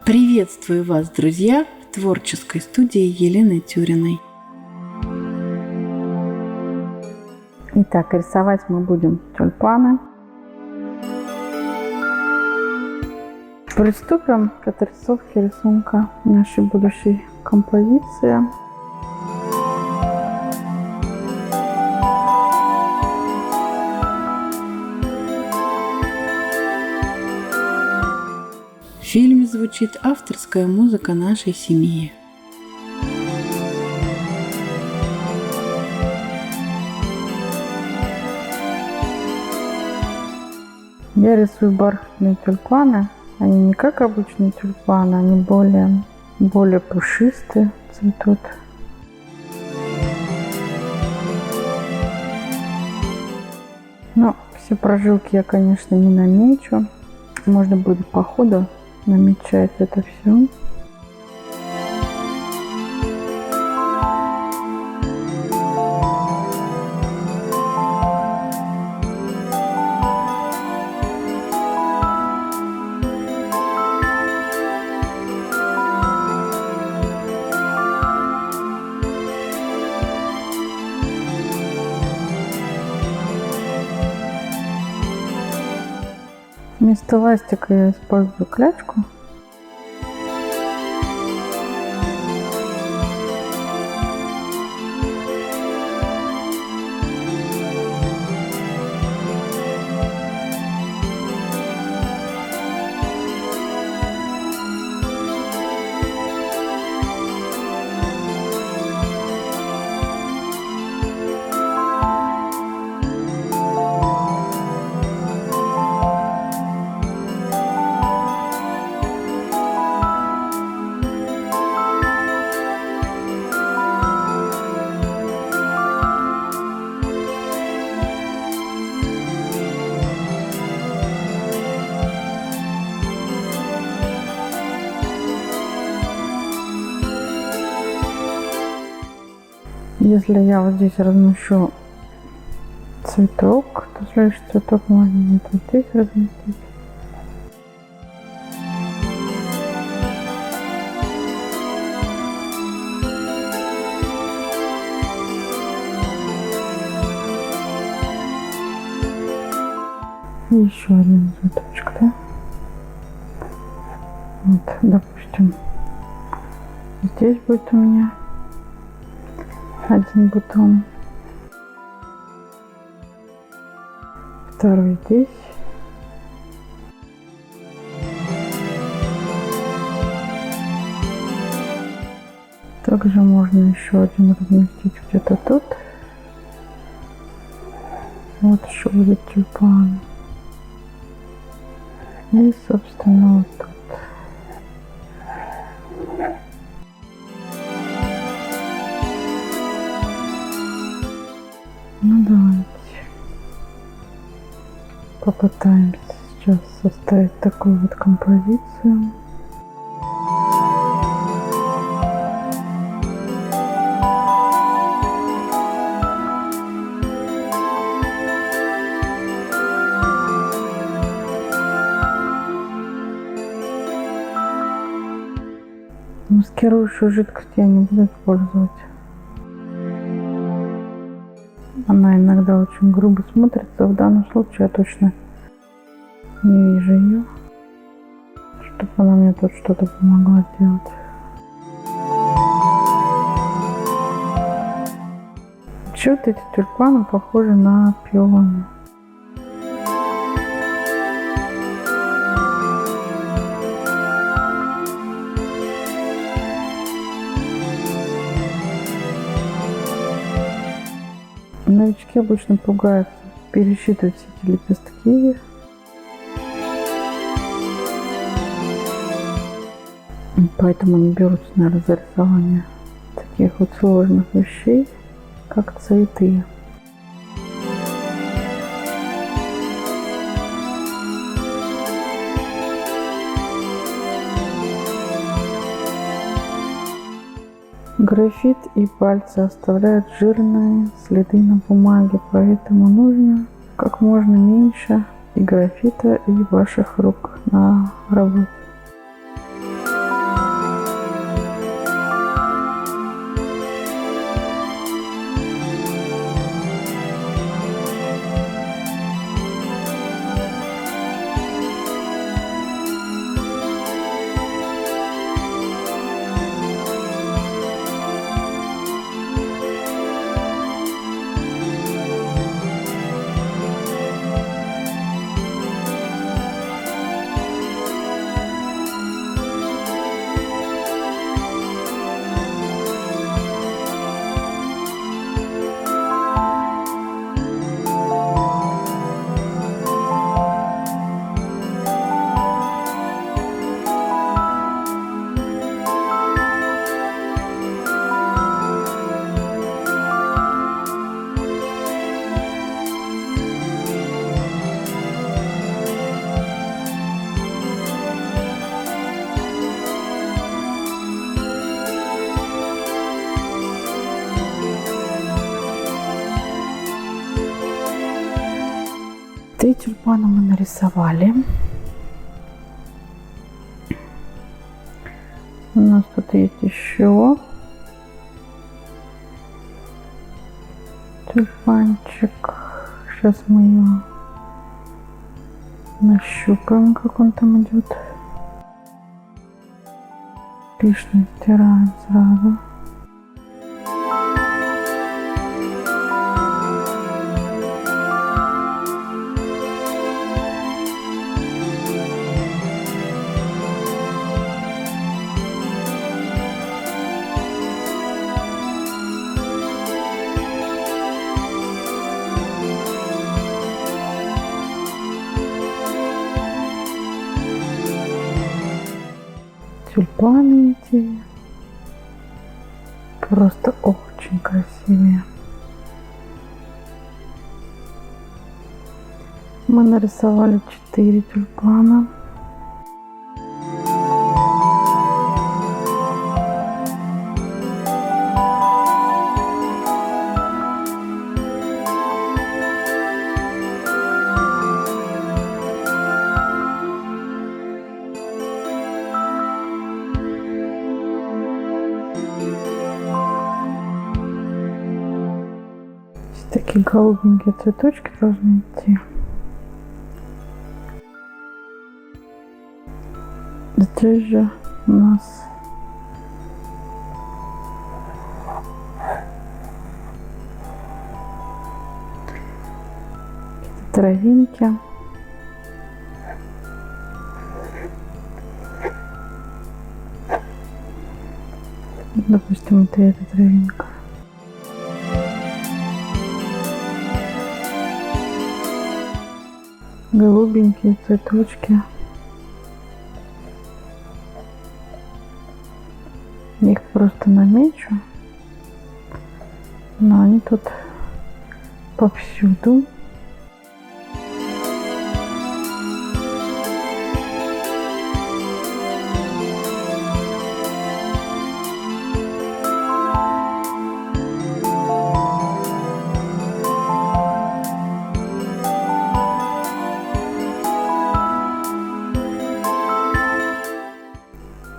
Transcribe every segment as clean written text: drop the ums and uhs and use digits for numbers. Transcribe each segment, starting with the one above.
Приветствую вас, друзья, в творческой студии Елены Тюриной. Итак, рисовать мы будем тюльпаны. Приступим к отрисовке рисунка нашей будущей композиции. В фильме звучит авторская музыка нашей семьи. Я рисую бархатные тюльпаны. Они не как обычные тюльпаны, они более пушистые цветут. Но все прожилки я, конечно, не намечу. Можно будет по ходу намечать это все. Вместо ластика я использую клячку. Если я вот здесь размещу цветок, то следующий цветок можно вот здесь разместить. И еще один цветочек, да? Вот, допустим, здесь будет у меня один бутон, второй здесь, также можно еще один разместить где-то тут. Вот еще будет тюльпан и, собственно, вот тут. Ну, давайте попытаемся сейчас составить такую вот композицию. Маскирующую жидкость я не буду использовать. Она иногда очень грубо смотрится. В данном случае я точно не вижу ее, чтобы она мне тут что-то помогла сделать. Вообще вот эти тюльпаны похожи на пионы. Новички обычно пугаются пересчитывать все эти лепестки. Поэтому не берутся, наверное, за рисование таких вот сложных вещей, как цветы. Графит и пальцы оставляют жирные следы на бумаге, поэтому нужно как можно меньше и графита, и ваших рук на работе. 3 тюльпана мы нарисовали. У нас тут есть еще тюльпанчик. Сейчас мы его нащупаем, как он там идет. Лишнее стираем сразу. Тюльпаны эти просто очень красивые. Мы нарисовали 4 тюльпана. Такие голубенькие цветочки должны идти. Здесь же у нас травинки. Допустим, это эта травинка. Голубенькие цветочки. Их просто намечу, но они тут повсюду.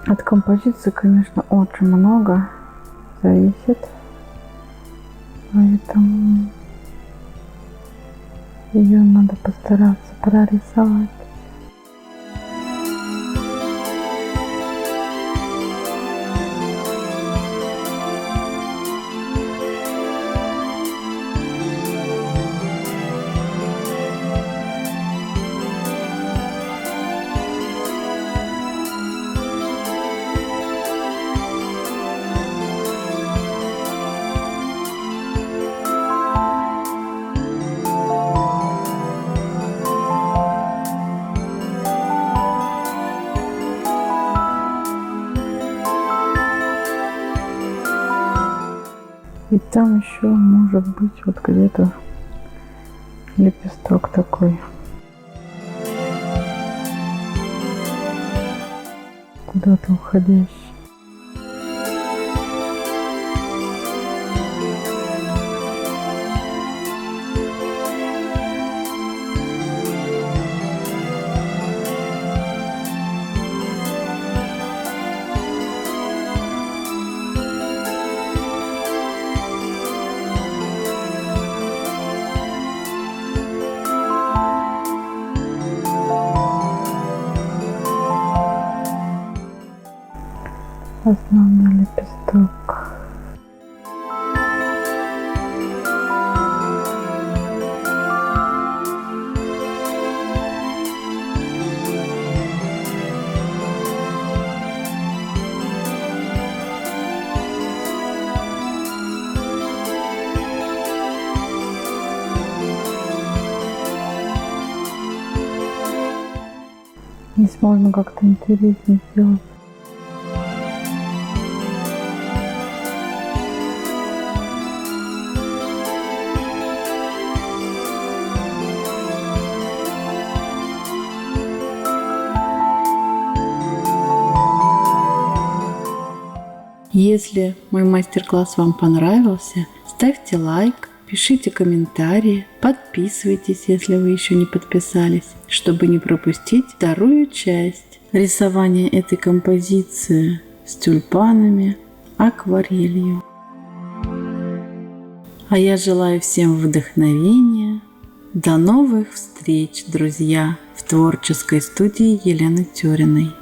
От композиции, конечно, очень много зависит, поэтому ее надо постараться прорисовать. И там еще может быть вот где-то лепесток такой. Куда-то уходящий. Основной лепесток. Здесь можно как-то интереснее сделать. Если мой мастер-класс вам понравился, ставьте лайк, пишите комментарии, подписывайтесь, если вы еще не подписались, чтобы не пропустить вторую часть рисования этой композиции с тюльпанами акварелью. А я желаю всем вдохновения. До новых встреч, друзья, в творческой студии Елены Тюриной.